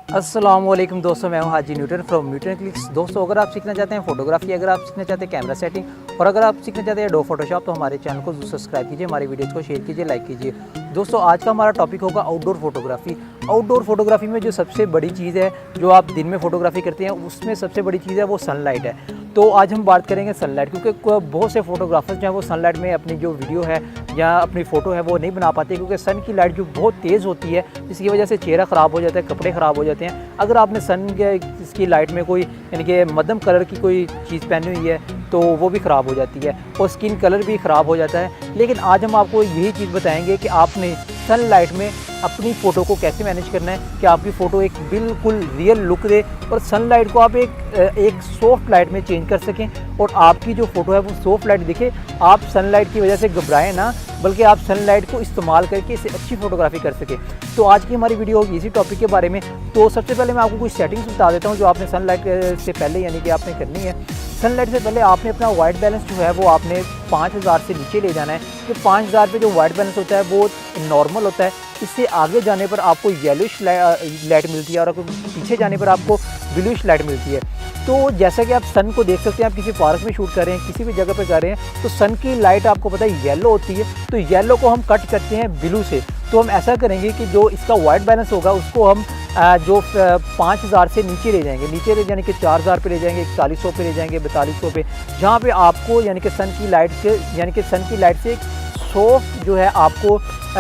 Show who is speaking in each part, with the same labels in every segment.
Speaker 1: अस्सलामुअलैकुम दोस्तों, मैं हूं हाजी न्यूटन फ्रॉम न्यूटन क्लिक्स। दोस्तों, अगर आप सीखना चाहते हैं फोटोग्राफी, अगर आप सीखना चाहते हैं कैमरा सेटिंग और अगर आप सीखना चाहते हैं एडोब फोटोशॉप, तो हमारे चैनल को सब्सक्राइब कीजिए, हमारी वीडियोज़ को शेयर कीजिए, लाइक कीजिए। दोस्तों, आज का हमारा टॉपिक होगा आउटडोर फोटोग्राफी। आउटडोर फोटोग्राफी में जो सबसे बड़ी चीज़ है, जो आप दिन में फोटोग्राफी करते हैं, उसमें सबसे बड़ी चीज़ है वो सनलाइट है। तो आज हम बात करेंगे सनलाइट, क्योंकि बहुत से फोटोग्राफर्स जो हैं वो सनलाइट में अपनी जो वीडियो है या अपनी फ़ोटो है वो नहीं बना पाते, क्योंकि सन की लाइट जो बहुत तेज़ होती है, जिसकी वजह से चेहरा ख़राब हो जाता है, कपड़े ख़राब हो जाते हैं। अगर आपने सन के इसकी लाइट में कोई यानी कि मध्यम कलर की कोई चीज़ पहनी हुई है तो वो भी ख़राब हो जाती है और स्किन कलर भी ख़राब हो जाता है। लेकिन आज हम आपको यही चीज़ बताएंगे कि आपने सन लाइट में अपनी फ़ोटो को कैसे मैनेज करना है कि आपकी फ़ोटो एक बिल्कुल रियल लुक दे और सनलाइट को आप एक सॉफ्ट लाइट में चेंज कर सकें और आपकी जो फ़ोटो है वो सॉफ्ट लाइट दिखे। आप सनलाइट की वजह से घबराएं ना, बल्कि आप सनलाइट को इस्तेमाल करके इससे अच्छी फ़ोटोग्राफी कर सकें। तो आज की हमारी वीडियो होगी इसी टॉपिक के बारे में। तो सबसे पहले मैं आपको कुछ सेटिंग्स बता देता हूँ जो आपने सनलाइट से पहले यानी कि आपने करनी है। सनलाइट से पहले आपने अपना वाइट बैलेंस जो है वो आपने 5000 से नीचे ले जाना है। कि 5000 पे जो वाइट बैलेंस होता है वो नॉर्मल होता है। इससे आगे जाने पर आपको येलोइश लाइट मिलती है और पीछे जाने पर आपको ब्लूइश लाइट मिलती है। तो जैसा कि आप सन को देख सकते हैं, आप किसी पार्क में शूट कर रहे हैं, किसी भी जगह पर कर रहे हैं, तो सन की लाइट आपको पता है येलो होती है। तो येलो को हम कट करते हैं ब्लू से। तो हम ऐसा करेंगे कि जो इसका वाइट बैलेंस होगा उसको हम जो 5000 से नीचे ले जाएंगे, नीचे ले जाने के 4000 पे ले जाएंगे, 4100 पे ले जाएंगे, 4200 पे, जहाँ पे आपको यानी कि सन की लाइट से सॉफ्ट जो है आपको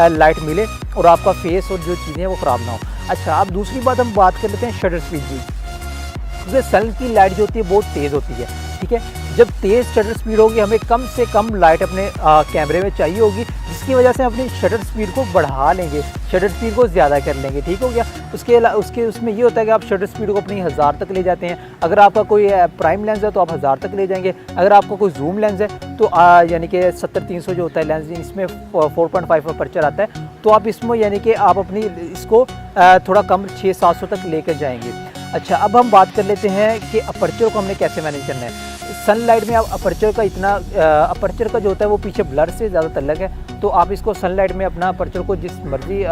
Speaker 1: लाइट मिले और आपका फेस और जो चीज़ें हैं वो ख़राब ना हो। अच्छा, अब दूसरी बात हम बात कर लेते हैं शटर स्पीड की, क्योंकि सन की लाइट जो होती है बहुत तेज़ होती है। ठीक है, जब तेज़ शटर स्पीड होगी, हमें कम से कम लाइट अपने कैमरे में चाहिए होगी, जिसकी वजह से हम अपनी शटर स्पीड को बढ़ा लेंगे, शटर स्पीड को ज़्यादा कर लेंगे। ठीक हो गया। उसमें ये होता है कि आप शटर स्पीड को अपनी 1000 तक ले जाते हैं। अगर आपका कोई प्राइम लेंस है तो आप 1000 तक ले जाएंगे। अगर आपका कोई जूम लेंस है तो यानी कि 70-300 जो होता है लेंस, इसमें 4.5 अपर्चर आता है, तो आप इसमें यानी कि आप अपनी इसको थोड़ा कम 600-700 तक लेकर जाएंगे। अच्छा, अब हम बात कर लेते हैं कि अपर्चर को हमने कैसे मैनेज करना है। सनलाइट में आप अपर्चर का जो होता है वो पीछे ब्लर से ज़्यादा तल्लक है, तो आप इसको सनलाइट में अपना अपर्चर को जिस मर्जी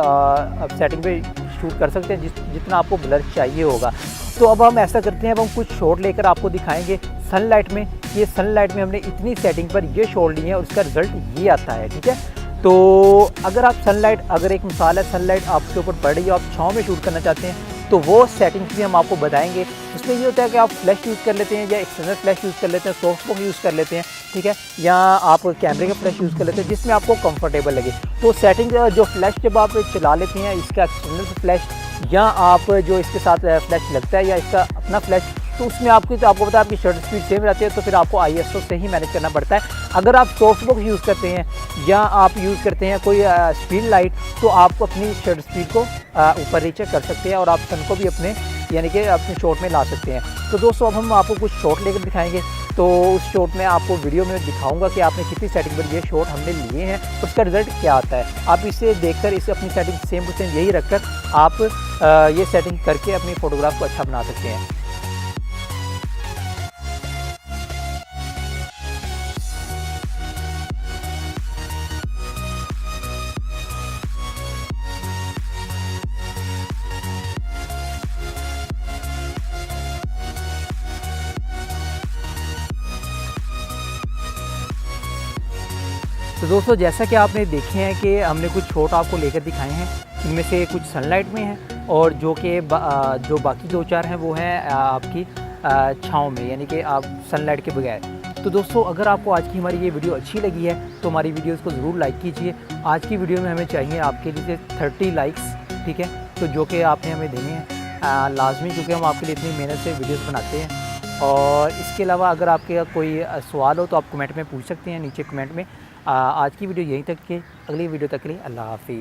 Speaker 1: सेटिंग पे शूट कर सकते हैं, जितना आपको ब्लर चाहिए होगा। तो अब हम ऐसा करते हैं, अब हम कुछ शॉट लेकर आपको दिखाएंगे सनलाइट में। ये सनलाइट में हमने इतनी सेटिंग पर ये शॉट लिए हैं और उसका रिज़ल्ट ये आता है। ठीक है, तो अगर एक मिसाल है सनलाइट आपके ऊपर पड़ रही है, आप छाँव में शूट करना चाहते हैं, तो वो सेटिंग्स भी हम आपको बताएंगे। उसमें ये होता है कि आप फ्लैश यूज़ कर लेते हैं या एक्सटर्नल फ्लैश यूज़ कर लेते हैं, सॉफ्ट बॉक्स यूज़ कर लेते हैं। ठीक है, या आप कैमरे का फ्लैश यूज़ कर लेते हैं, जिसमें आपको कंफर्टेबल लगे। तो सेटिंग जो फ्लैश जब आप चला लेते हैं, इसका एक्सटर्नल फ्लैश या आप जो इसके साथ फ्लैश लगता है या इसका अपना फ्लैश, तो उसमें आपको पता है आपकी शटर स्पीड सेम रहती है, तो फिर आपको ISO से ही मैनेज करना पड़ता है। अगर आप सॉफ्ट बॉक्स यूज़ करते हैं या आप यूज़ करते हैं कोई स्पीड लाइट, तो आप अपनी शटर स्पीड को ऊपर नीचे कर सकते हैं और आप सन को भी अपने यानी कि अपने शॉट में ला सकते हैं। तो दोस्तों, अब हम आपको कुछ शॉट लेकर दिखाएंगे। तो उस शॉट में आपको वीडियो में दिखाऊंगा कि आपने कितनी सेटिंग पर ये शॉट हमने लिए हैं, उसका रिज़ल्ट क्या आता है। आप इसे देखकर इसे अपनी सेटिंग सेम टू सेम यही रखकर आप ये सेटिंग करके अपनी फ़ोटोग्राफ को अच्छा बना सकते हैं। तो दोस्तों, जैसा कि आपने देखे हैं कि हमने कुछ शॉट आपको लेकर दिखाए हैं, इनमें से कुछ सनलाइट में हैं और जो बाकी 2-4 हैं वो हैं आपकी छाँव में, यानी कि आप सनलाइट के बगैर। तो दोस्तों, अगर आपको आज की हमारी ये वीडियो अच्छी लगी है तो हमारी वीडियोज़ को ज़रूर लाइक कीजिए। आज की वीडियो में हमें चाहिए आपके लिए 30 लाइक्स। ठीक है, तो जो कि आपने हमें देने हैं लाजमी, क्योंकि हम आपके लिए इतनी मेहनत से वीडियोज़ बनाते हैं। और इसके अलावा अगर आपके कोई सवाल हो तो आप कमेंट में पूछ सकते हैं नीचे कमेंट में। आज की वीडियो यहीं तक के, अगली वीडियो तक के लिए अल्लाह हाफ़िज़।